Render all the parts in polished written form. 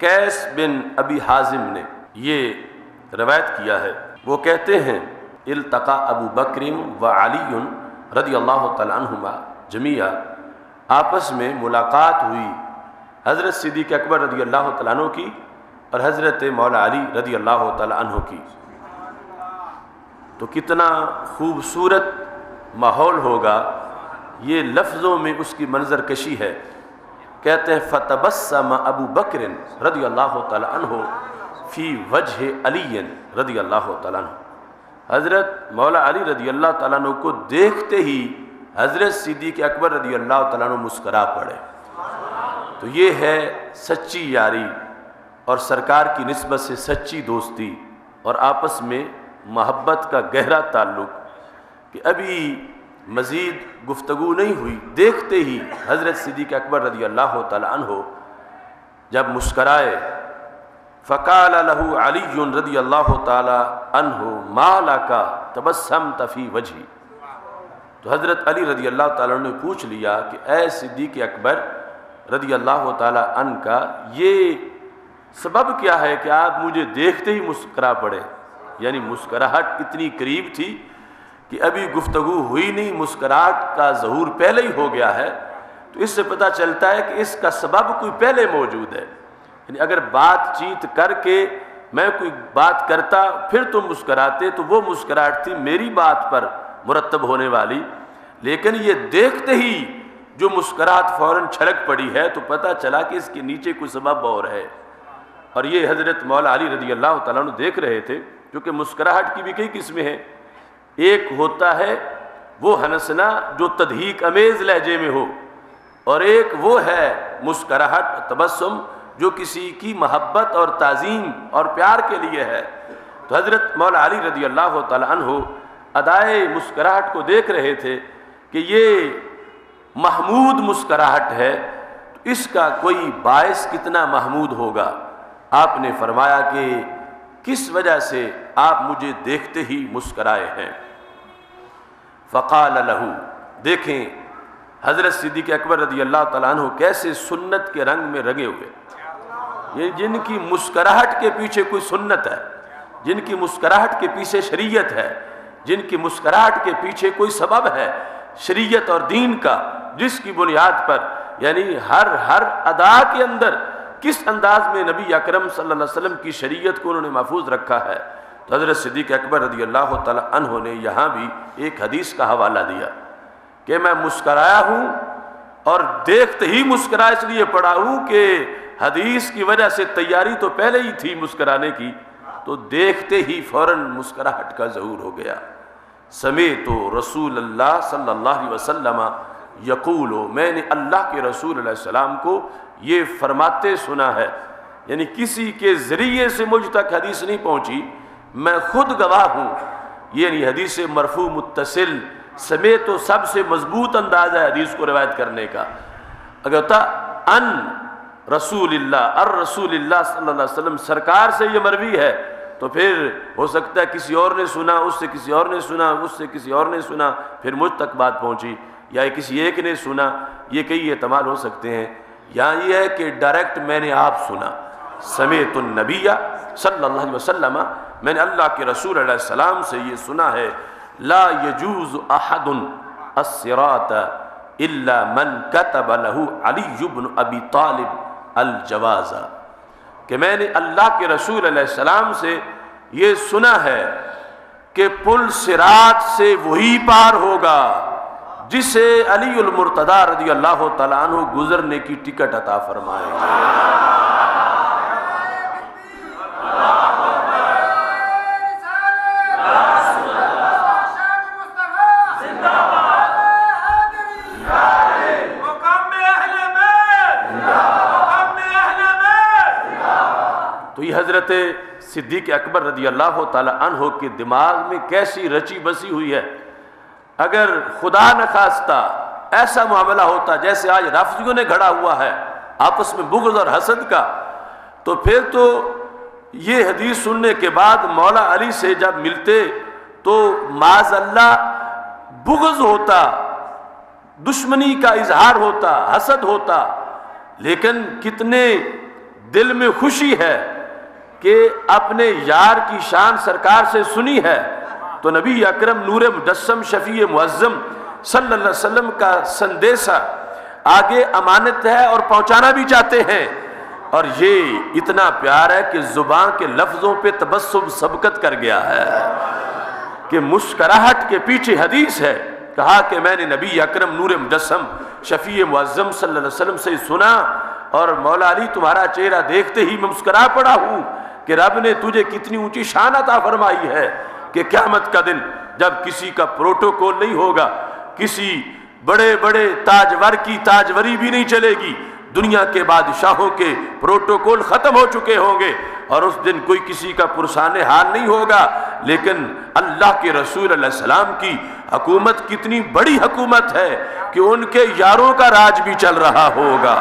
قیس بن ابی حازم نے یہ روایت کیا ہے، وہ کہتے ہیں التقى ابو بکر و علی رضی اللہ تعالی عنہما جمیعا، آپس میں ملاقات ہوئی حضرت صدیق اکبر رضی اللہ تعالیٰ عنہ کی اور حضرت مولا علی رضی اللہ تعالیٰ عنہ کی۔ تو کتنا خوبصورت ماحول ہوگا، یہ لفظوں میں اس کی منظر کشی ہے۔ کہتے ہیں فتبسم ابو بکر رضی اللہ تعالیٰ عنہ فی وجہ علی رضی اللہ تعالیٰ عنہ، حضرت مولا علی رضی اللہ تعالیٰ عنہ کو دیکھتے ہی حضرت صدیق اکبر رضی اللہ تعالیٰ عنہ مسکرا پڑے۔ تو یہ ہے سچی یاری اور سرکار کی نسبت سے سچی دوستی اور آپس میں محبت کا گہرا تعلق، کہ ابھی مزید گفتگو نہیں ہوئی، دیکھتے ہی حضرت صدیق اکبر رضی اللہ تعالیٰ عنہ جب مسکرائے، فقال له علی رضی اللہ تعالیٰ عنہ ما لک تبسمت فی وجہی، تو حضرت علی رضی اللہ تعالیٰ عنہ نے پوچھ لیا کہ اے صدیق اکبر رضی اللہ تعالیٰ عنہ کا یہ سبب کیا ہے کہ آپ مجھے دیکھتے ہی مسکرا پڑے؟ یعنی مسکراہٹ اتنی قریب تھی کہ ابھی گفتگو ہوئی نہیں، مسکراہٹ کا ظہور پہلے ہی ہو گیا ہے۔ تو اس سے پتہ چلتا ہے کہ اس کا سبب کوئی پہلے موجود ہے، یعنی اگر بات چیت کر کے میں کوئی بات کرتا پھر تم مسکراتے تو وہ مسکراہٹ تھی میری بات پر مرتب ہونے والی، لیکن یہ دیکھتے ہی جو مسکراہٹ فوراً چھلک پڑی ہے تو پتہ چلا کہ اس کے نیچے کوئی سبب اور ہے۔ اور یہ حضرت مولا علی رضی اللہ تعالیٰ عنہ دیکھ رہے تھے، کیونکہ مسکراہٹ کی بھی کئی قسمیں ہیں۔ ایک ہوتا ہے وہ ہنسنا جو تضحیک امیز لہجے میں ہو، اور ایک وہ ہے مسکراہٹ تبسم جو کسی کی محبت اور تعظیم اور پیار کے لیے ہے۔ تو حضرت مولا علی رضی اللہ تعالیٰ عنہ ادائے مسکراہٹ کو دیکھ رہے تھے کہ یہ محمود مسکراہٹ ہے، تو اس کا کوئی باعث کتنا محمود ہوگا۔ آپ نے فرمایا کہ کس وجہ سے آپ مجھے دیکھتے ہی مسکرائے ہیں؟ فقال له، دیکھیں حضرت صدیق اکبر رضی اللہ تعالیٰ عنہ کیسے سنت کے رنگ میں رنگے ہوئے، یہ جن کی مسکراہٹ کے پیچھے کوئی سنت ہے، جن کی مسکراہٹ کے پیچھے شریعت ہے، جن کی مسکراہٹ کے پیچھے کوئی سبب ہے شریعت اور دین کا، جس کی بنیاد پر یعنی ہر ادا کے اندر کس انداز میں نبی اکرم صلی اللہ علیہ وسلم کی شریعت کو انہوں نے محفوظ رکھا ہے۔ تو حضرت صدیق اکبر رضی اللہ تعالیٰ عنہ نے یہاں بھی ایک حدیث کا حوالہ دیا کہ میں مسکرایا ہوں اور دیکھتے ہی مسکرا اس لیے پڑا ہوں کہ حدیث کی وجہ سے تیاری تو پہلے ہی تھی مسکرانے کی، تو دیکھتے ہی فوراً مسکراہٹ کا ظہور ہو گیا۔ سمیعت رسول اللہ صلی اللہ علیہ وسلم یقول، میں نے اللہ کے رسول علیہ السلام کو یہ فرماتے سنا ہے، یعنی کسی کے ذریعے سے مجھ تک حدیث نہیں پہنچی، میں خود گواہ ہوں۔ یعنی حدیث مرفوع متصل سمیت تو سب سے مضبوط انداز ہے حدیث کو روایت کرنے کا۔ اگر ہوتا ان رسول اللہ الرسول اللہ صلی اللہ علیہ وسلم سرکار سے یہ مروی ہے تو پھر ہو سکتا ہے کسی اور نے سنا، اس سے کسی اور نے سنا، اس سے کسی اور نے سنا، پھر مجھ تک بات پہنچی، یا کسی ایک نے سنا، یہ کئی احتمال ہو سکتے ہیں۔ یہاں یہ ہے کہ ڈائریکٹ میں نے آپ سنا، سمیعت النبی صلی اللہ علیہ وسلم، میں نے اللہ کے رسول علیہ السلام سے یہ سنا ہے، لا یجوز احد الصراط الا من کتب له علی بن ابی طالب الجواز، کہ میں نے اللہ کے رسول علیہ السلام سے یہ سنا ہے کہ پل صراط سے وہی پار ہوگا جسے علی المرتضی رضی اللہ تعالیٰ عنہ گزرنے کی ٹکٹ عطا فرمائے گا۔ تو یہ حضرت صدیق اکبر رضی اللہ تعالیٰ عنہ کے دماغ میں کیسی رچی بسی ہوئی ہے۔ اگر خدا نخواستہ ایسا معاملہ ہوتا جیسے آج رافضیوں نے گھڑا ہوا ہے آپس میں بغض اور حسد کا، تو پھر تو یہ حدیث سننے کے بعد مولا علی سے جب ملتے تو معاذ اللہ بغض ہوتا، دشمنی کا اظہار ہوتا، حسد ہوتا، لیکن کتنے دل میں خوشی ہے کہ اپنے یار کی شان سرکار سے سنی ہے تو نبی اکرم نور مجسم شفیع معظم صلی اللہ علیہ وسلم کا سندیسہ آگے امانت ہے اور پہنچانا بھی چاہتے ہیں. اور یہ اتنا پیار ہے کہ زبان کے لفظوں پہ تبسم سبقت کر گیا ہے کہ مسکراہٹ کے پیچھے حدیث ہے. کہا کہ میں نے نبی اکرم نور مجسم شفیع معظم صلی اللہ علیہ وسلم سے سنا اور مولا علی تمہارا چہرہ دیکھتے ہی میں مسکرا پڑا ہوں کہ رب نے تجھے کتنی اونچی شان عطا فرمائی ہے کہ قیامت کا دن جب کسی کا پروٹوکول نہیں ہوگا, کسی بڑے بڑے تاجور کی تاجوری بھی نہیں چلے گی, دنیا کے بادشاہوں کے پروٹوکول ختم ہو چکے ہوں گے اور اس دن کوئی کسی کا پرسان حال نہیں ہوگا. لیکن اللہ کے رسول علیہ السلام کی حکومت کتنی بڑی حکومت ہے کہ ان کے یاروں کا راج بھی چل رہا ہوگا.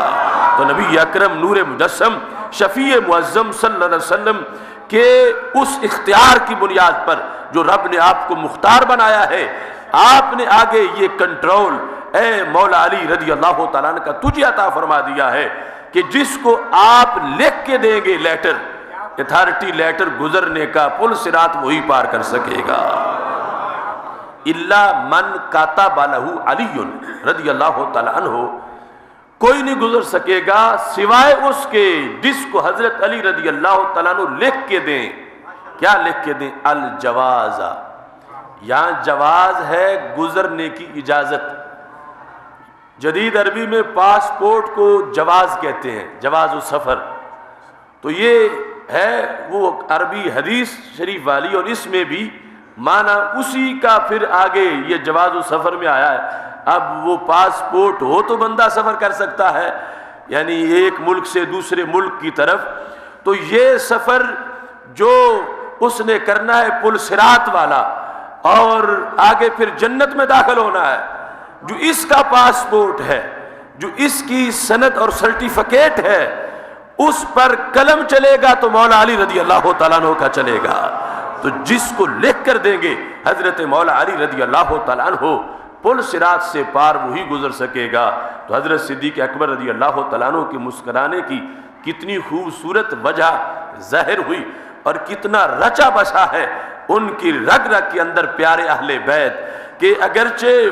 تو نبی اکرم نور مجسم شفیع معظم صلی اللہ علیہ وسلم کے اس اختیار کی بنیاد پر جو رب نے آپ کو مختار بنایا ہے, آپ نے آگے یہ کنٹرول اے مولا علی رضی اللہ تعالیٰ عنہ کا تجھے عطا فرما دیا ہے کہ جس کو آپ لکھ کے دیں گے لیٹر, اتھارٹی لیٹر گزرنے کا پل صراط وہی پار کر سکے گا. الا من کاتب لہ علی رضی اللہ تعالیٰ عنہ, کوئی نہیں گزر سکے گا سوائے اس کے جس کو حضرت علی رضی اللہ تعالیٰ عنہ لکھ کے دیں. کیا لکھ کے دیں؟ الجواز. یہاں جواز ہے گزرنے کی اجازت. جدید عربی میں پاسپورٹ کو جواز کہتے ہیں, جواز السفر. تو یہ ہے وہ عربی حدیث شریف والی, اور اس میں بھی معنی اسی کا پھر آگے یہ جواز السفر میں آیا ہے. اب وہ پاسپورٹ ہو تو بندہ سفر کر سکتا ہے, یعنی ایک ملک سے دوسرے ملک کی طرف. تو یہ سفر جو اس نے کرنا ہے پل صراط والا, اور آگے پھر جنت میں داخل ہونا ہے, جو اس کا پاسپورٹ ہے, جو اس کی سند اور سرٹیفکیٹ ہے, اس پر قلم چلے گا تو مولا علی رضی اللہ تعالیٰ عنہ کا چلے گا. تو جس کو لکھ کر دیں گے حضرت مولا علی رضی اللہ تعالیٰ عنہ, پل صراط سے پار وہی گزر سکے گا. تو حضرت صدیق اکبر رضی اللہ تعالیٰ عنہ کے مسکرانے کی کتنی خوبصورت وجہ ظاہر ہوئی, اور کتنا رچا بسا ہے ان کی رگ رگ کے اندر پیارے اہل بیت, کہ اگرچہ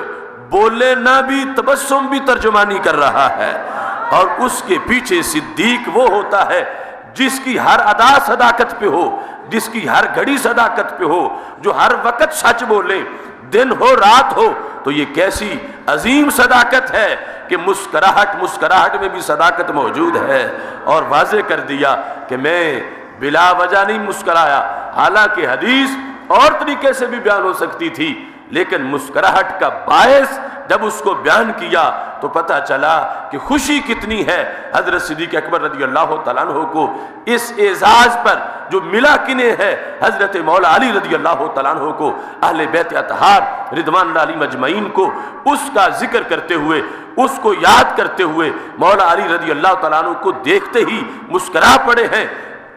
بولے نہ بھی تبسم بھی ترجمانی کر رہا ہے. اور اس کے پیچھے صدیق وہ ہوتا ہے جس کی ہر ادا صداقت پہ ہو, جس کی ہر گھڑی صداقت پہ ہو, جو ہر وقت سچ بولے, دن ہو رات ہو. تو یہ کیسی عظیم صداقت ہے کہ مسکراہٹ میں بھی صداقت موجود ہے. اور واضح کر دیا کہ میں بلا وجہ نہیں مسکرایا, حالانکہ حدیث اور طریقے سے بھی بیان ہو سکتی تھی, لیکن مسکراہٹ کا باعث جب اس کو بیان کیا تو پتہ چلا کہ خوشی کتنی ہے حضرت صدیق اکبر رضی اللہ تعالیٰ عنہ کو اس اعزاز پر جو ملا کنہیں ہے حضرت مولا علی رضی اللہ تعالیٰ عنہ کو, اہل بیت اطہار رضوان اللہ علیہم اجمعین کو. اس کا ذکر کرتے ہوئے, اس کو یاد کرتے ہوئے مولا علی رضی اللہ تعالیٰ عنہ کو دیکھتے ہی مسکرا پڑے ہیں.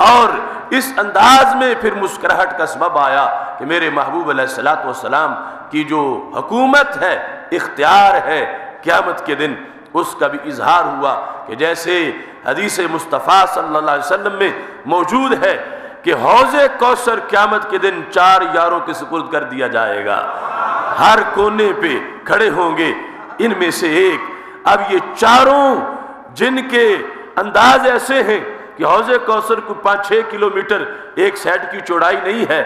اور اس انداز میں پھر مسکراہٹ کا سبب آیا کہ میرے محبوب علیہ الصلوۃ والسلام کی جو حکومت ہے, اختیار ہے, قیامت کے دن اس کا بھی اظہار ہوا کہ جیسے حدیث مصطفیٰ صلی اللہ علیہ وسلم میں موجود ہے کہ حوض کوثر قیامت کے دن 4 یاروں کے سپرد کر دیا جائے گا. ہر کونے پہ کھڑے ہوں گے ان میں سے ایک. اب یہ چاروں جن کے انداز ایسے ہیں کہ حوض کوثر کو 5-6 کلومیٹر ایک سائڈ کی چوڑائی نہیں ہے,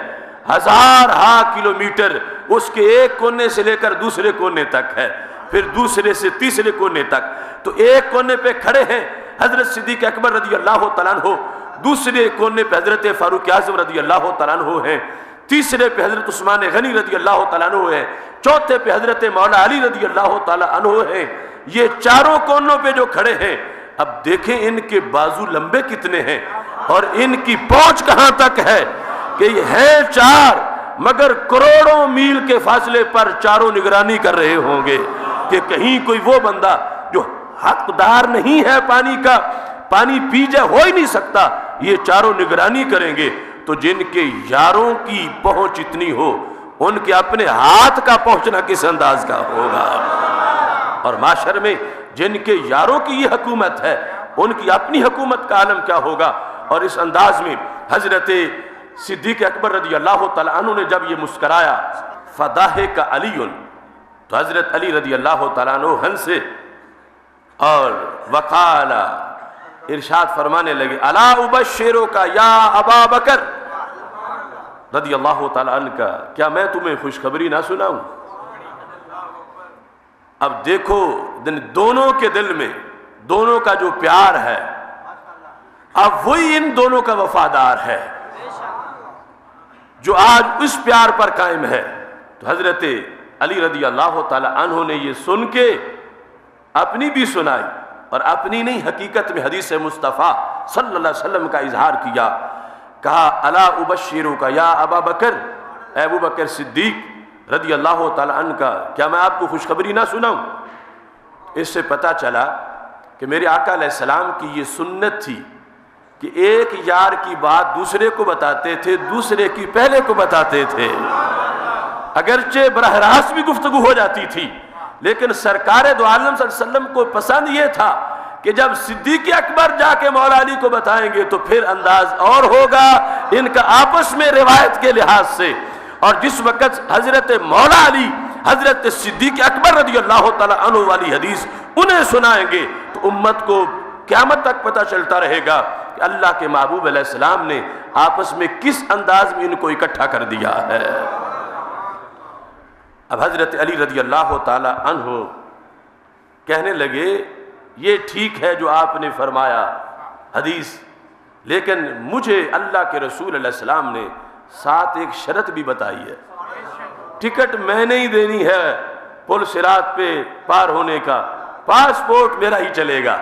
1000 کلومیٹر اس کے ایک کونے سے لے کر دوسرے کونے تک ہے, پھر دوسرے سے تیسرے کونے تک. تو ایک کونے پہ کھڑے ہیں حضرت صدیق اکبر رضی اللہ تعالیٰ عنہ, دوسرے کونے پہ حضرت فاروق اعظم رضی اللہ تعالیٰ عنہ ہیں, تیسرے پہ حضرت عثمان غنی رضی اللہ تعالیٰ عنہ ہیں, چوتھے پہ حضرت مولا علی رضی اللہ تعالیٰ عنہ ہیں. یہ چاروں کونوں پہ جو کھڑے ہیں, اب دیکھیں ان کے بازو لمبے کتنے ہیں اور ان کی پہنچ کہاں تک ہے کہ یہ ہیں 4 مگر کروڑوں میل کے فاصلے پر چاروں نگرانی کر رہے ہوں گے کہ کہیں کوئی وہ بندہ جو حقدار نہیں ہے پانی کا, پانی پی جائے ہو ہی نہیں سکتا, یہ چاروں نگرانی کریں گے. تو جن کے یاروں کی پہنچ اتنی ہو, ان کے اپنے ہاتھ کا پہنچنا کس انداز کا ہوگا. اور معاشر میں جن کے یاروں کی یہ حکومت ہے, ان کی اپنی حکومت کا عالم کیا ہوگا۔ اور اس انداز میں حضرت صدیق اکبر رضی اللہ تعالیٰ عنہ نے جب یہ مسکرایا، فضاحک علی، تو حضرت علی رضی اللہ تعالیٰ عنہ ہنسے اور وقال، ارشاد فرمانے لگے، الا ابشرک یا ابا بکر رضی اللہ تعالیٰ عنہ کا، کیا میں تمہیں خوشخبری نہ سناؤں؟ اب دیکھو دونوں کے دل میں دونوں کا جو پیار ہے، اب وہی ان دونوں کا وفادار ہے جو آج اس پیار پر قائم ہے۔ تو حضرت علی رضی اللہ تعالی عنہ نے یہ سن کے اپنی بھی سنائی، اور اپنی نہیں، حقیقت میں حدیث مصطفیٰ صلی اللہ علیہ وسلم کا اظہار کیا، کہا الا ابشرک یا ابا بکر، اے ابو بکر صدیق رضی اللہ تعالی عنہ کا، کیا میں آپ کو خوشخبری نہ سناؤں؟ اس سے پتہ چلا کہ میرے آقا علیہ السلام کی یہ سنت تھی کہ ایک یار کی بات دوسرے کو بتاتے تھے، دوسرے کی پہلے کو بتاتے تھے، اگرچہ براہ راست بھی گفتگو ہو جاتی تھی، لیکن سرکار دو عالم صلی اللہ علیہ وسلم کو پسند یہ تھا کہ جب صدیق اکبر جا کے مولا علی کو بتائیں گے تو پھر انداز اور ہوگا ان کا آپس میں روایت کے لحاظ سے۔ اور جس وقت حضرت مولا علی حضرت صدیق اکبر رضی اللہ تعالی عنہ والی حدیث انہیں سنائیں گے تو امت کو قیامت تک پتہ چلتا رہے گا کہ اللہ کے محبوب علیہ السلام نے آپس میں کس انداز میں ان کو اکٹھا کر دیا ہے۔ اب حضرت علی رضی اللہ تعالی عنہ کہنے لگے، یہ ٹھیک ہے جو آپ نے فرمایا حدیث، لیکن مجھے اللہ کے رسول علیہ السلام نے ساتھ ایک شرط بھی بتائی ہے، ٹکٹ میں نہیں دینی ہے پل صراط پہ پار ہونے کا، پاسپورٹ میرا ہی چلے گا،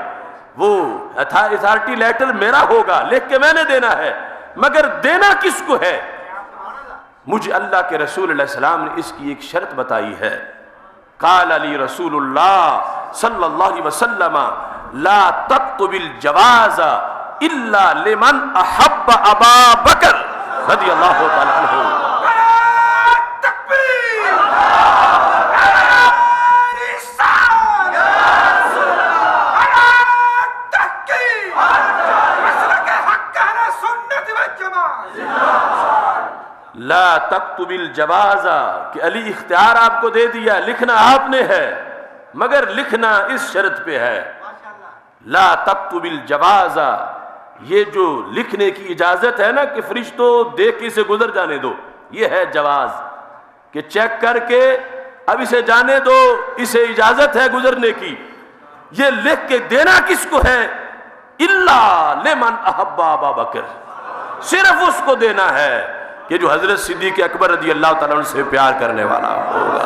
وہ اتھارٹی لیٹر میرا ہوگا، لکھ کے میں نے دینا ہے، مگر دینا کس کو ہے؟ مجھے اللہ کے رسول علیہ السلام نے اس کی ایک شرط بتائی ہے۔ قال علی رسول اللہ صلی اللہ علیہ وسلم لا تكتب الجواز الا لمن احب ابا بکر رضی اللہ تعالی عنہ۔ لا تكتب الجواز، کہ علی اختیار آپ کو دے دیا، لکھنا آپ نے ہے، مگر لکھنا اس شرط پہ ہے، لا تكتب الجواز، یہ جو لکھنے کی اجازت ہے نا کہ فرشتوں دیکھ کے اسے گزر جانے دو، یہ ہے جواز، کہ چیک کر کے اب اسے جانے دو، اسے اجازت ہے گزرنے کی، یہ لکھ کے دینا کس کو ہے؟ الا لمن احب ابا بکر، صرف اس کو دینا ہے کہ جو حضرت صدیق اکبر رضی اللہ تعالیٰ عنہ سے پیار کرنے والا ہوگا۔